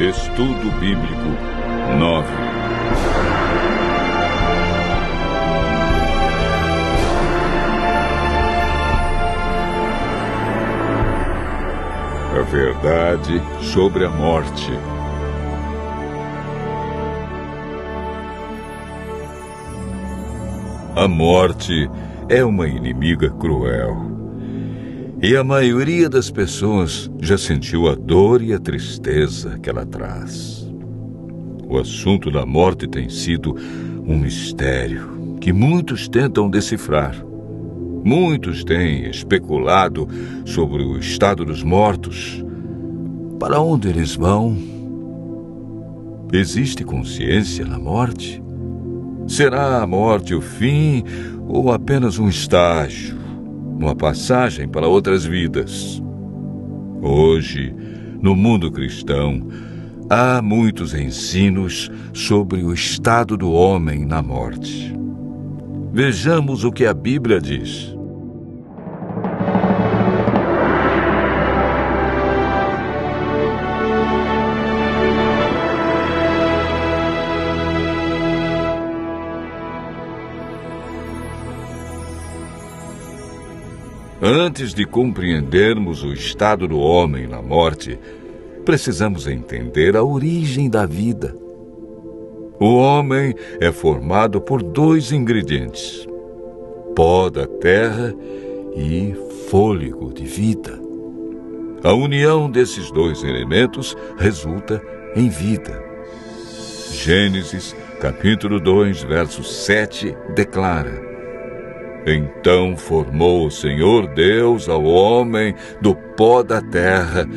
Estudo Bíblico 9. A verdade sobre a morte. A morte é uma inimiga cruel. E a maioria das pessoas já sentiu a dor e a tristeza que ela traz. O assunto da morte tem sido um mistério que muitos tentam decifrar. Muitos têm especulado sobre o estado dos mortos. Para onde eles vão? Existe consciência na morte? Será a morte o fim ou apenas um estágio? Uma passagem para outras vidas? Hoje, no mundo cristão, há muitos ensinos sobre o estado do homem na morte. Vejamos o que a Bíblia diz. Antes de compreendermos o estado do homem na morte, precisamos entender a origem da vida. O homem é formado por dois ingredientes: pó da terra e fôlego de vida. A união desses dois elementos resulta em vida. Gênesis, capítulo 2, verso 7, declara: Então formou o Senhor Deus ao homem do pó da terra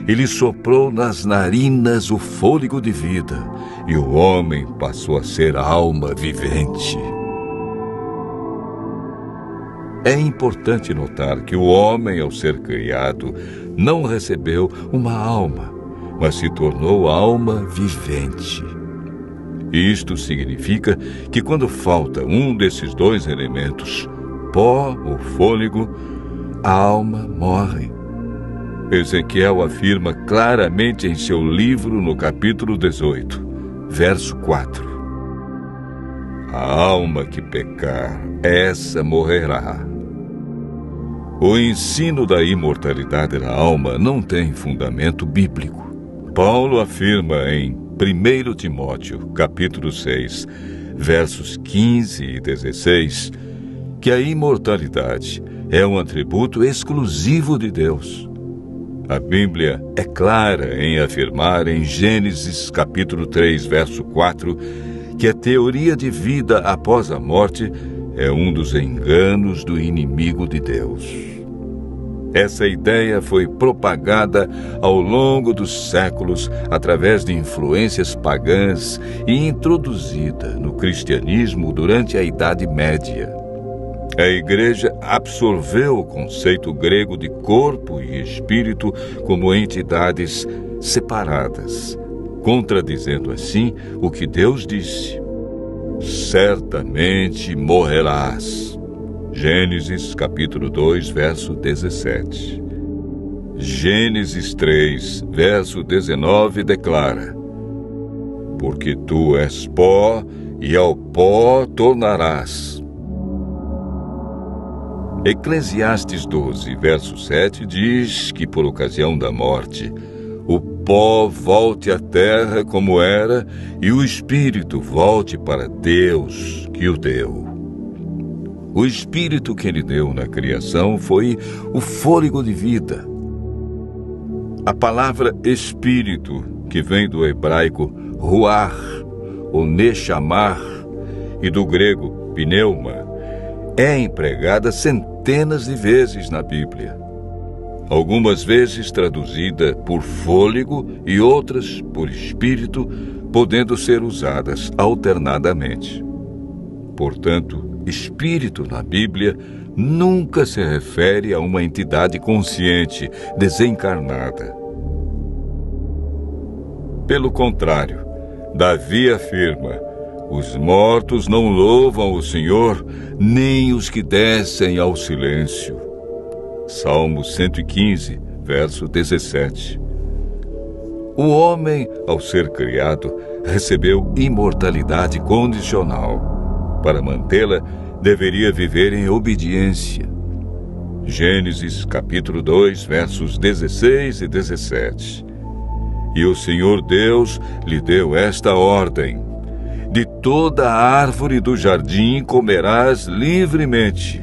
e lhe soprou nas narinas o fôlego de vida, e o homem passou a ser alma vivente. É importante notar que o homem, ao ser criado, não recebeu uma alma, mas se tornou alma vivente. Isto significa que quando falta um desses dois elementos, pó ou fôlego, a alma morre. Ezequiel afirma claramente em seu livro no capítulo 18, verso 4. A alma que pecar, essa morrerá. O ensino da imortalidade da alma não tem fundamento bíblico. Paulo afirma em 1 Timóteo, capítulo 6, versos 15 e 16, que a imortalidade é um atributo exclusivo de Deus. A Bíblia é clara em afirmar em Gênesis capítulo 3, verso 4, que a teoria de vida após a morte é um dos enganos do inimigo de Deus. Essa ideia foi propagada ao longo dos séculos através de influências pagãs e introduzida no cristianismo durante a Idade Média. A Igreja absorveu o conceito grego de corpo e espírito como entidades separadas, contradizendo assim o que Deus disse: certamente morrerás. Gênesis capítulo 2, verso 17. Gênesis 3, verso 19 declara: porque tu és pó e ao pó tornarás. Eclesiastes 12, verso 7 diz que por ocasião da morte, o pó volte à terra como era e o espírito volte para Deus que o deu. O espírito que ele deu na criação foi o fôlego de vida. A palavra espírito, que vem do hebraico ruach, ou nechamar, e do grego pneuma, é empregada centenas de vezes na Bíblia. Algumas vezes traduzida por fôlego e outras por espírito, podendo ser usadas alternadamente. Portanto, espírito na Bíblia nunca se refere a uma entidade consciente, desencarnada. Pelo contrário, Davi afirma: os mortos não louvam o Senhor, nem os que descem ao silêncio. Salmo 115, verso 17. O homem, ao ser criado, recebeu imortalidade condicional. Para mantê-la, deveria viver em obediência. Gênesis capítulo 2, versos 16 e 17. E o Senhor Deus lhe deu esta ordem: de toda a árvore do jardim comerás livremente,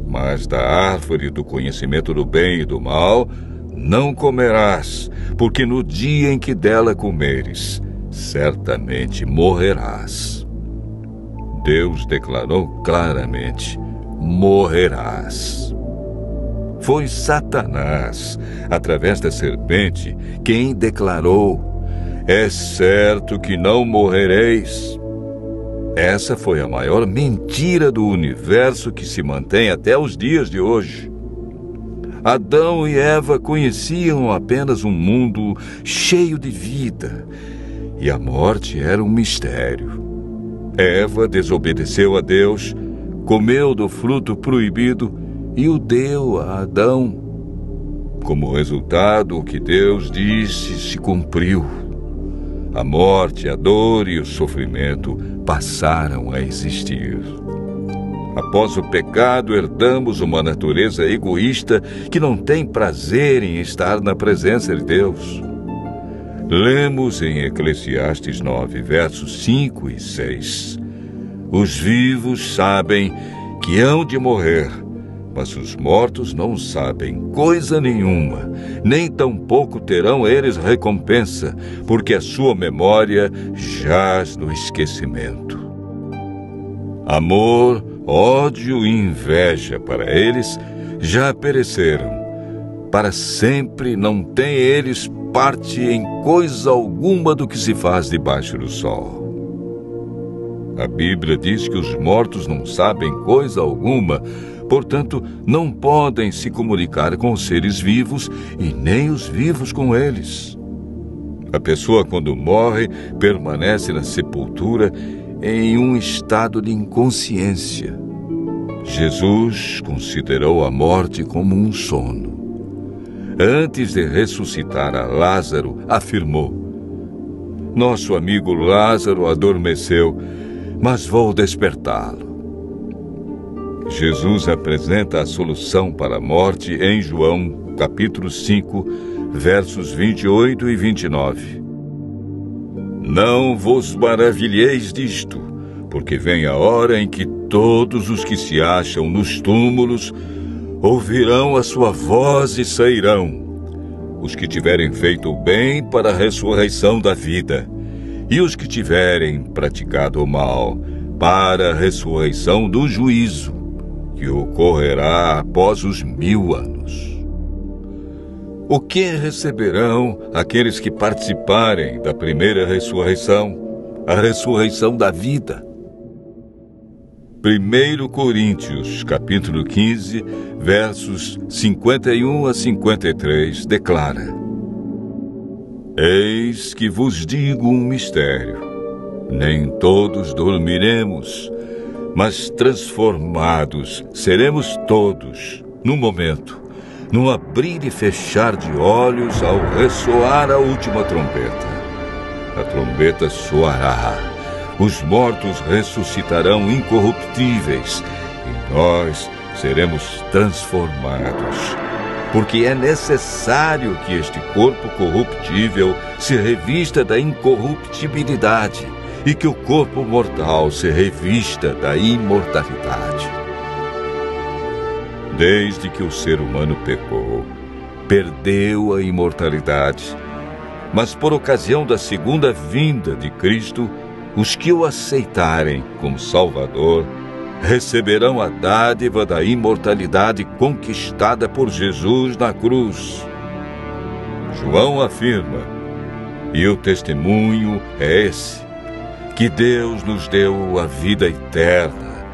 mas da árvore do conhecimento do bem e do mal não comerás, porque no dia em que dela comeres, certamente morrerás. Deus declarou claramente: morrerás. Foi Satanás, através da serpente, quem declarou: é certo que não morrereis. Essa foi a maior mentira do universo que se mantém até os dias de hoje. Adão e Eva conheciam apenas um mundo cheio de vida, e a morte era um mistério. Eva desobedeceu a Deus, comeu do fruto proibido e o deu a Adão. Como resultado, o que Deus disse se cumpriu. A morte, a dor e o sofrimento passaram a existir. Após o pecado, herdamos uma natureza egoísta que não tem prazer em estar na presença de Deus. Lemos em Eclesiastes 9, versos 5 e 6. Os vivos sabem que hão de morrer, mas os mortos não sabem coisa nenhuma, nem tampouco terão eles recompensa, porque a sua memória jaz no esquecimento. Amor, ódio e inveja para eles já pereceram. Para sempre não têm eles parte em coisa alguma do que se faz debaixo do sol. A Bíblia diz que os mortos não sabem coisa alguma, portanto, não podem se comunicar com os seres vivos e nem os vivos com eles. A pessoa, quando morre, permanece na sepultura em um estado de inconsciência. Jesus considerou a morte como um sono. Antes de ressuscitar a Lázaro, afirmou: nosso amigo Lázaro adormeceu, mas vou despertá-lo. Jesus apresenta a solução para a morte em João, capítulo 5, versos 28 e 29. Não vos maravilheis disto, porque vem a hora em que todos os que se acham nos túmulos ouvirão a sua voz e sairão, os que tiverem feito o bem para a ressurreição da vida, e os que tiverem praticado o mal para a ressurreição do juízo, que ocorrerá após os 1000 anos. O que receberão aqueles que participarem da primeira ressurreição, a ressurreição da vida? 1 Coríntios, capítulo 15, versos 51 a 53, declara: eis que vos digo um mistério. Nem todos dormiremos, mas transformados seremos todos, num momento, num abrir e fechar de olhos, ao ressoar a última trombeta. A trombeta soará, os mortos ressuscitarão incorruptíveis, e nós seremos transformados. Porque é necessário que este corpo corruptível se revista da incorruptibilidade, e que o corpo mortal se revista da imortalidade. Desde que o ser humano pecou, perdeu a imortalidade. Mas por ocasião da segunda vinda de Cristo, os que o aceitarem como Salvador receberão a dádiva da imortalidade conquistada por Jesus na cruz. João afirma, e o testemunho é esse, que Deus nos deu a vida eterna,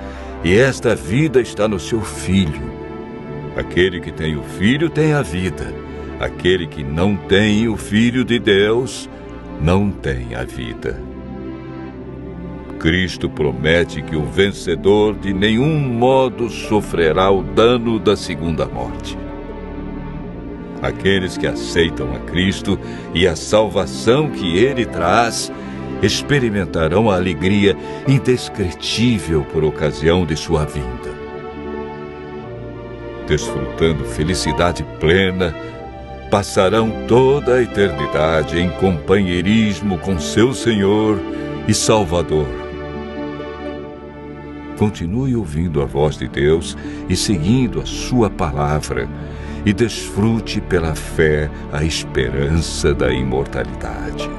e esta vida está no seu Filho. Aquele que tem o Filho tem a vida. Aquele que não tem o Filho de Deus não tem a vida. Cristo promete que o vencedor de nenhum modo sofrerá o dano da segunda morte. Aqueles que aceitam a Cristo e a salvação que Ele traz experimentarão a alegria indescritível por ocasião de sua vinda. Desfrutando felicidade plena, passarão toda a eternidade em companheirismo com seu Senhor e Salvador. Continue ouvindo a voz de Deus e seguindo a sua palavra, e desfrute pela fé a esperança da imortalidade.